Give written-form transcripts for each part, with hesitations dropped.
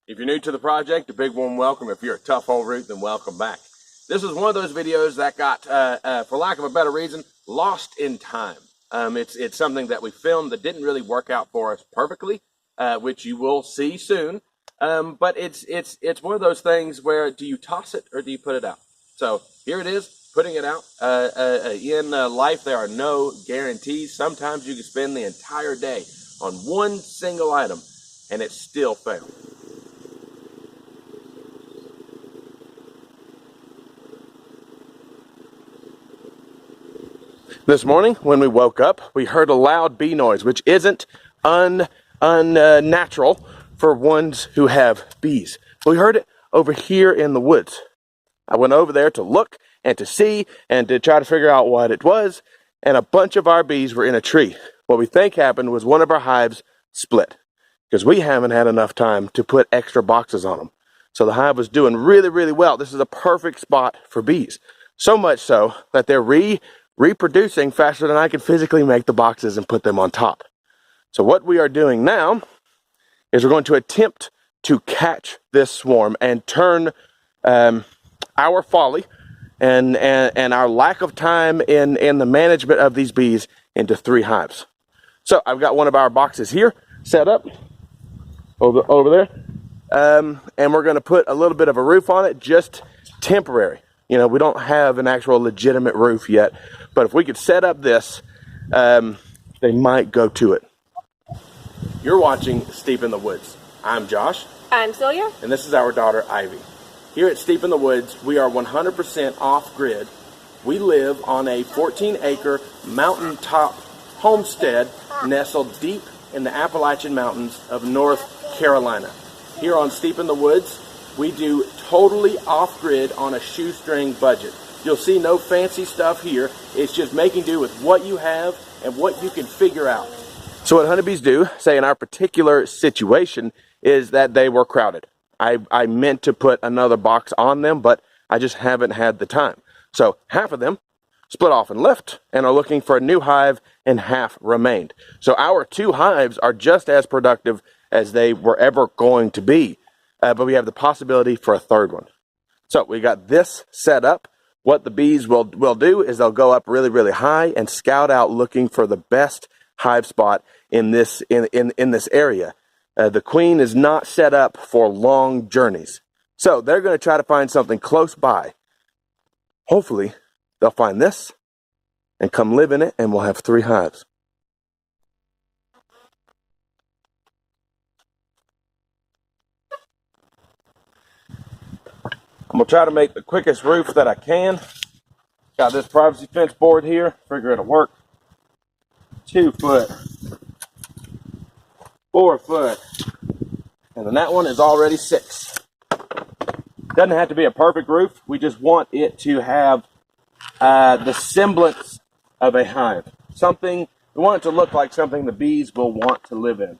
If you're new to the project, a big warm welcome. If you're a tough old root, then welcome back. This was one of those videos that got, for lack of a better reason, lost in time. It's something that we filmed that didn't really work out for us perfectly, which you will see soon. But it's one of those things where, do you toss it or do you put it out? So here it is, putting it out. In life, there are no guarantees. Sometimes you can spend the entire day on one single item and it still fails. This morning, when we woke up, we heard a loud bee noise, which isn't unnatural for ones who have bees. We heard it over here in the woods. I went over there to look and to see and to try to figure out what it was, and a bunch of our bees were in a tree. What we think happened was one of our hives split, because we haven't had enough time to put extra boxes on them. So the hive was doing really, really well. This is a perfect spot for bees. So much so that they're reproducing faster than I can physically make the boxes and put them on top. So what we are doing now is we're going to attempt to catch this swarm and turn our folly and our lack of time in the management of these bees into 3 hives. So I've got one of our boxes here set up over there, and we're going to put a little bit of a roof on it, just temporary. You know, we don't have an actual legitimate roof yet, but if we could set up this, they might go to it. You're watching Steep in the Woods. I'm Josh. I'm Celia. And this is our daughter, Ivy. Here at Steep in the Woods, we are 100% off-grid. We live on a 14-acre mountaintop homestead nestled deep in the Appalachian Mountains of North Carolina. Here on Steep in the Woods, we do totally off-grid on a shoestring budget. You'll see no fancy stuff here. It's just making do with what you have and what you can figure out. So what honeybees do, say in our particular situation, is that they were crowded. I meant to put another box on them, but I just haven't had the time. So half of them split off and left and are looking for a new hive, and half remained. So our 2 hives are just as productive as they were ever going to be. But we have the possibility for a 3rd one. So we got this set up. What the bees will do is they'll go up really, really high and scout out looking for the best hive spot in this area. The queen is not set up for long journeys. So they're going to try to find something close by. Hopefully they'll find this and come live in it, and we'll have 3 hives. I'm going to try to make the quickest roof that I can. Got this privacy fence board here. Figure it'll work. 2 foot. 4 foot. And then that one is already 6. Doesn't have to be a perfect roof. We just want it to have the semblance of a hive. We want it to look like something the bees will want to live in.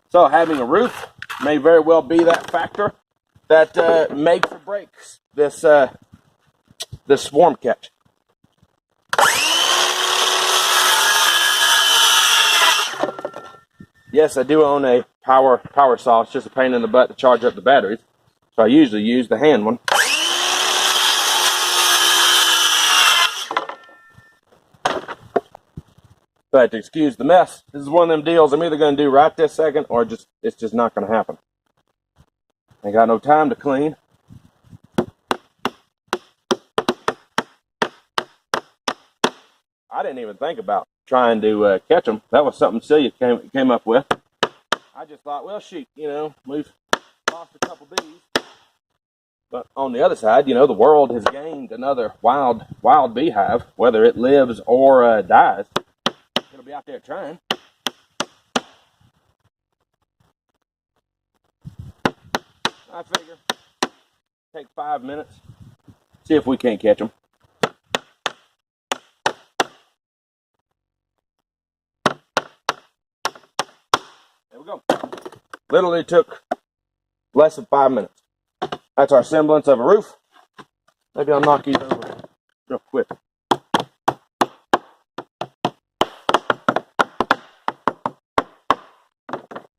So having a roof may very well be that factor that makes or breaks this swarm catch. Yes, I do own a power saw. It's just a pain in the butt to charge up the batteries, so I usually use the hand one. But excuse the mess. This is one of them deals I'm either going to do right this second, or it's just not going to happen. Ain't got no time to clean. I didn't even think about trying to catch them. That was something Celia came up with. I just thought, well, shoot, we've lost a couple bees. But on the other side, the world has gained another wild beehive. Whether it lives or dies, it'll be out there trying. I figure take 5 minutes, see if we can't catch them. There we go. Literally took less than 5 minutes. That's our semblance of a roof. Maybe I'll knock these over real quick.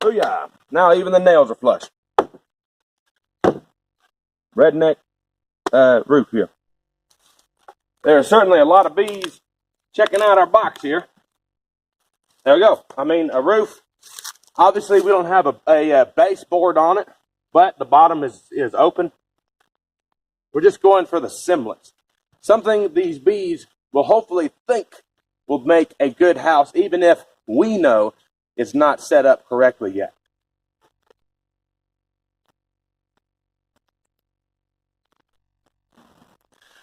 Booyah! Now even the nails are flush. redneck roof here. There are certainly a lot of bees checking out our box here. There we go. I mean, a roof. Obviously, we don't have a baseboard on it, but the bottom is open. We're just going for the semblance. Something these bees will hopefully think will make a good house, even if we know it's not set up correctly yet.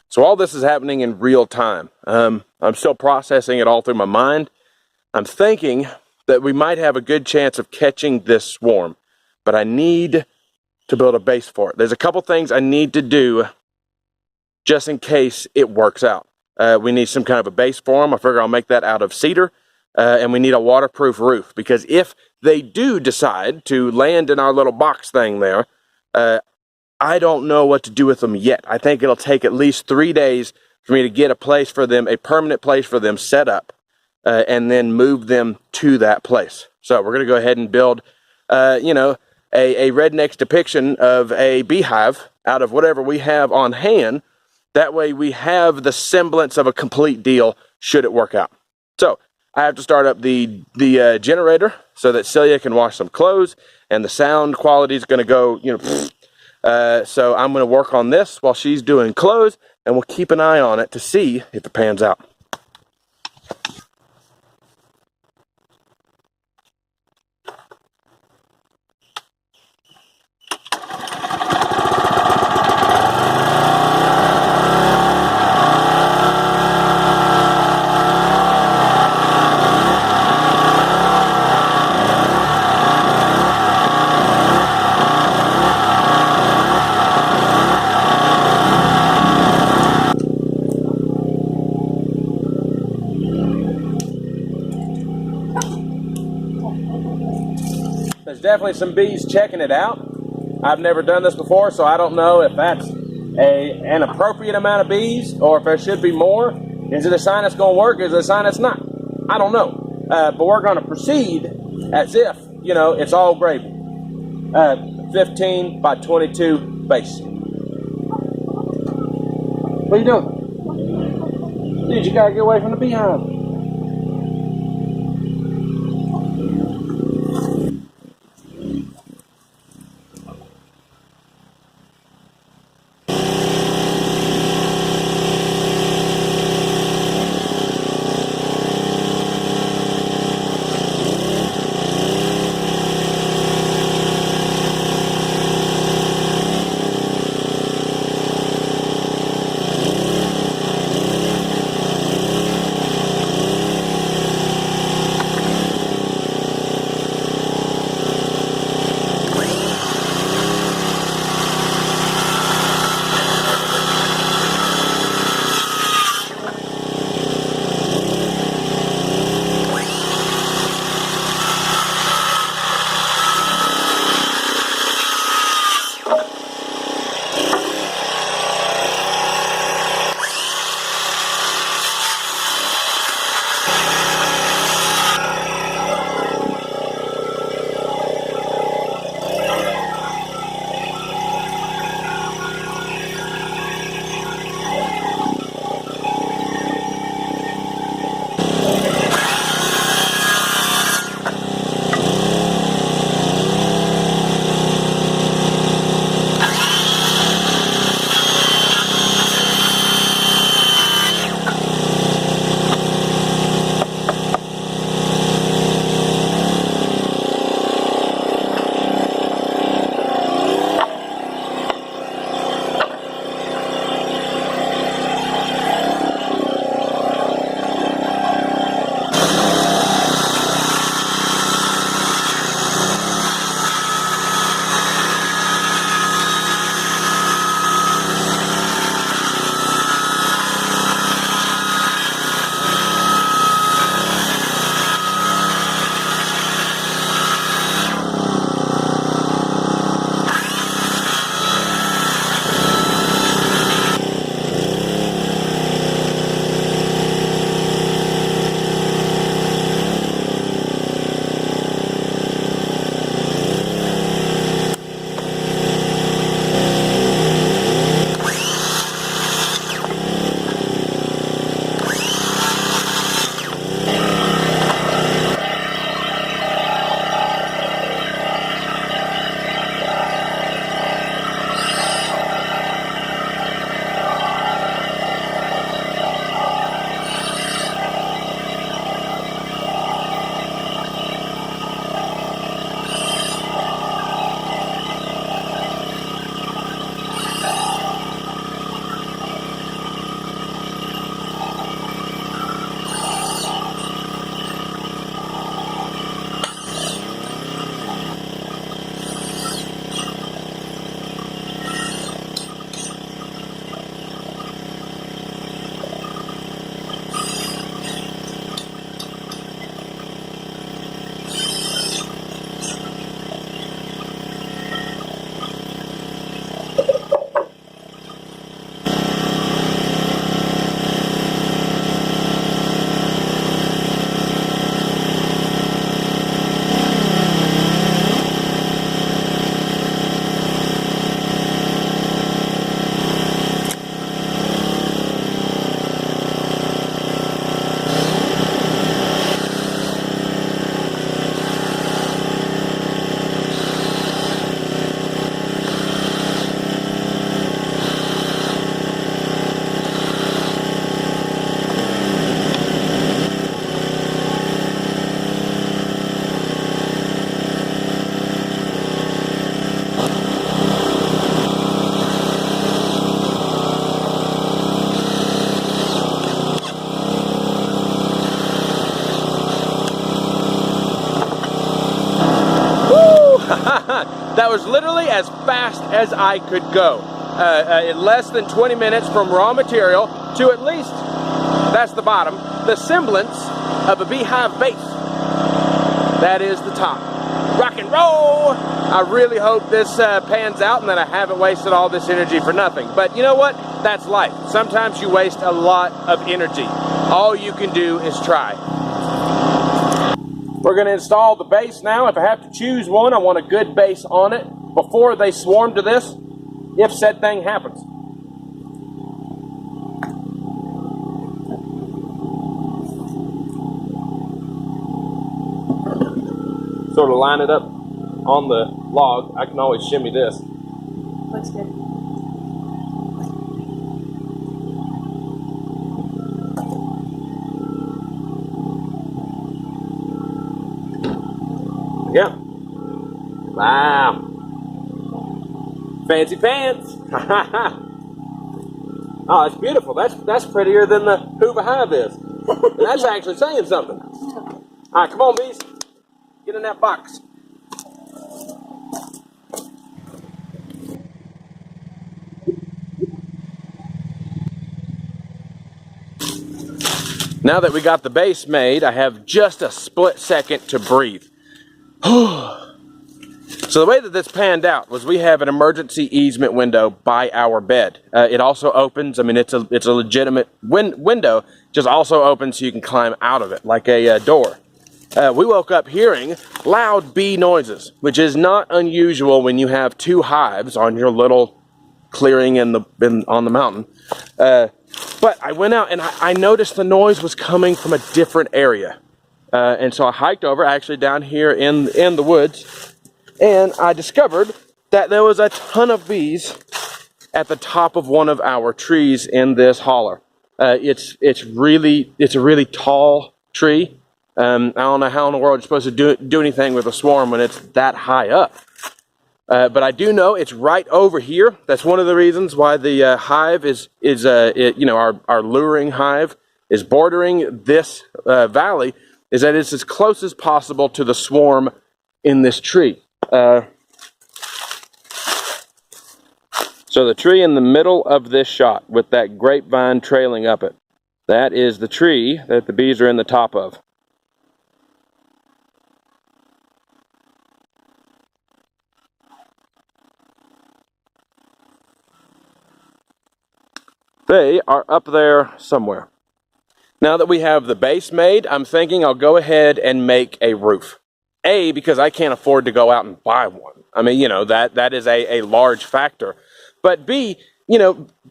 So all this is happening in real time. I'm still processing it all through my mind. I'm thinking that we might have a good chance of catching this swarm, but I need to build a base for it. There's a couple things I need to do just in case it works out. We need some kind of a base for them. I figure I'll make that out of cedar, and we need a waterproof roof, because if they do decide to land in our little box thing there, I don't know what to do with them yet. I think it'll take at least 3 days for me to get a place for them, a permanent place for them set up, and then move them to that place. So we're going to go ahead and build, a redneck's depiction of a beehive out of whatever we have on hand. That way we have the semblance of a complete deal should it work out. So I have to start up the generator so that Celia can wash some clothes, and the sound quality is going to go, so I'm going to work on this while she's doing clothes, and we'll keep an eye on it to see if it pans out. There's definitely some bees checking it out. I've never done this before, so I don't know if that's an appropriate amount of bees or if there should be more. Is it a sign it's going to work? Is it a sign it's not? I don't know. But we're going to proceed as if, it's all gravy. 15 by 22 base. What are you doing? Dude, you got to get away from the beehive. That was literally as fast as I could go. In less than 20 minutes from raw material to at least, that's the bottom, the semblance of a beehive base. That is the top. Rock and roll! I really hope this pans out and that I haven't wasted all this energy for nothing. But you know what? That's life. Sometimes you waste a lot of energy. All you can do is try. We're going to install the base now. If I have to choose one, I want a good base on it before they swarm to this, if said thing happens. Sort of line it up on the log. I can always shimmy this. Looks good. Yeah. Wow. Fancy pants. Oh, it's beautiful. That's prettier than the Hoover hive is. And that's actually saying something. All right, come on, bees. Get in that box. Now that we got the base made, I have just a split second to breathe. So the way that this panned out was we have an emergency easement window by our bed. It also opens, I mean, it's a legitimate window, just also opens so you can climb out of it like a door. We woke up hearing loud bee noises, which is not unusual when you have two hives on your little clearing on the mountain. But I went out and I noticed the noise was coming from a different area. And so I hiked over, actually down here in the woods, and I discovered that there was a ton of bees at the top of one of our trees in this holler. It's a really tall tree. I don't know how in the world you're supposed to do anything with a swarm when it's that high up. But I do know it's right over here. That's one of the reasons why the hive our luring hive is bordering this valley, is that it's as close as possible to the swarm in this tree. So the tree in the middle of this shot with that grapevine trailing up it, that is the tree that the bees are in the top of. They are up there somewhere. Now that we have the base made, I'm thinking I'll go ahead and make a roof. A, because I can't afford to go out and buy one. I mean, that is a large factor. But B,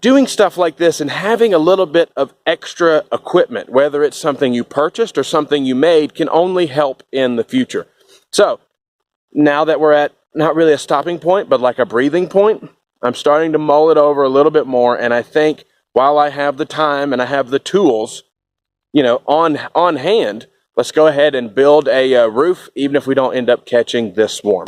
doing stuff like this and having a little bit of extra equipment, whether it's something you purchased or something you made, can only help in the future. So, now that we're at not really a stopping point, but like a breathing point, I'm starting to mull it over a little bit more, and I think while I have the time and I have the tools, on hand, let's go ahead and build a roof, even if we don't end up catching this swarm.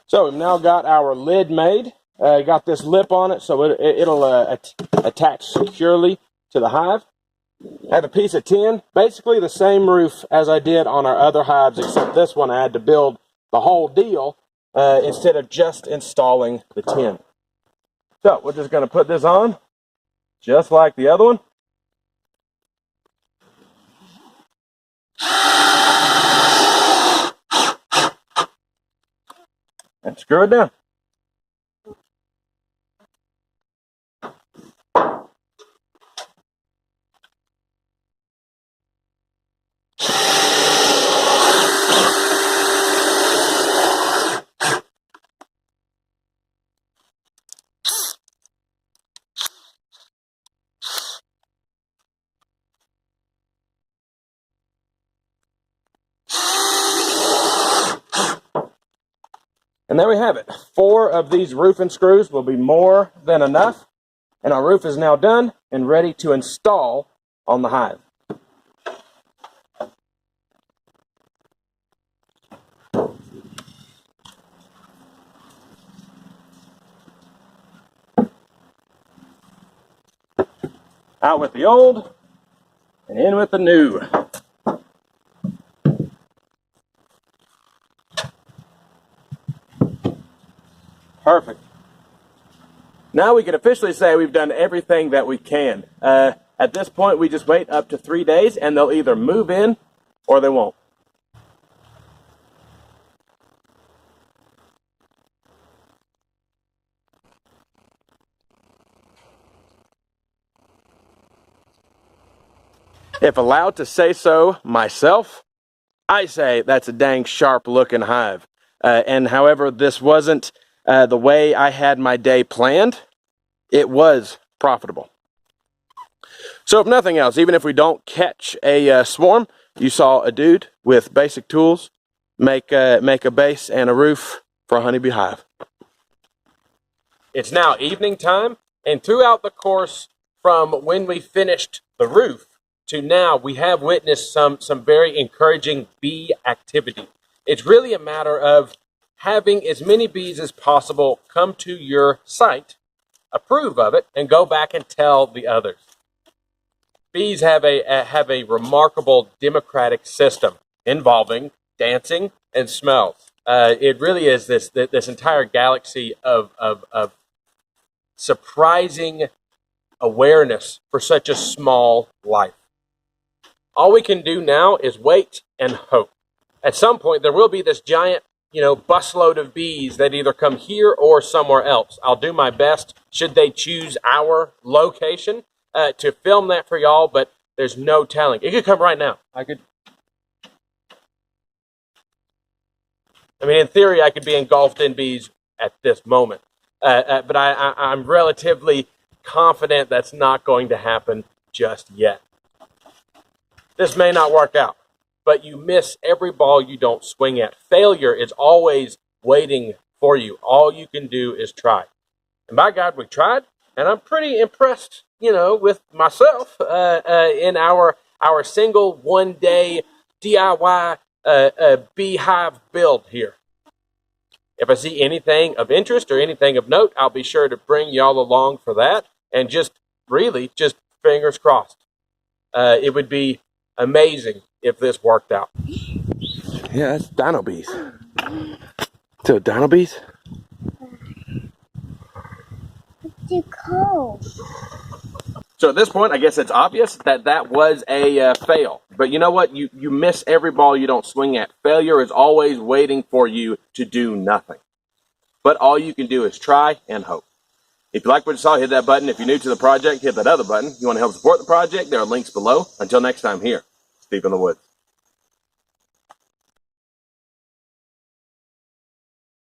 So we've now got our lid made. Got this lip on it so it'll attach securely to the hive. I have a piece of tin, basically the same roof as I did on our other hives, except this one I had to build the whole deal instead of just installing the tin. So we're just going to put this on, just like the other one. And screw it down. And there we have it. 4 of these roofing screws will be more than enough. And our roof is now done and ready to install on the hive. Out with the old and in with the new. Perfect. Now we can officially say we've done everything that we can. At this point, we just wait up to 3 days, and they'll either move in or they won't. If allowed to say so myself, I say that's a dang sharp looking hive. And however this wasn't the way I had my day planned, it was profitable. So if nothing else, even if we don't catch a swarm, you saw a dude with basic tools make a base and a roof for a honeybee hive. It's now evening time, and throughout the course from when we finished the roof to now, we have witnessed some very encouraging bee activity. It's really a matter of having as many bees as possible come to your site, approve of it, and go back and tell the others. Bees have a remarkable democratic system involving dancing and smells. It really is this entire galaxy of surprising awareness for such a small life. All we can do now is wait and hope. At some point, there will be this giant, busload of bees that either come here or somewhere else. I'll do my best, should they choose our location, to film that for y'all, but there's no telling. It could come right now. In theory, I could be engulfed in bees at this moment. But I'm relatively confident that's not going to happen just yet. This may not work out, but you miss every ball you don't swing at. Failure is always waiting for you. All you can do is try. And by God, we tried, and I'm pretty impressed, with myself in our single one-day DIY beehive build here. If I see anything of interest or anything of note, I'll be sure to bring y'all along for that. And just fingers crossed. It would be amazing if this worked out. Yeah, that's dino bees. So dino bees? It's too cold. So at this point, I guess it's obvious that was a fail. But you know what? You miss every ball you don't swing at. Failure is always waiting for you to do nothing. But all you can do is try and hope. If you like what you saw, hit that button. If you're new to the project, hit that other button. If you want to help support the project, there are links below. Until next time, here, Deep in the Woods.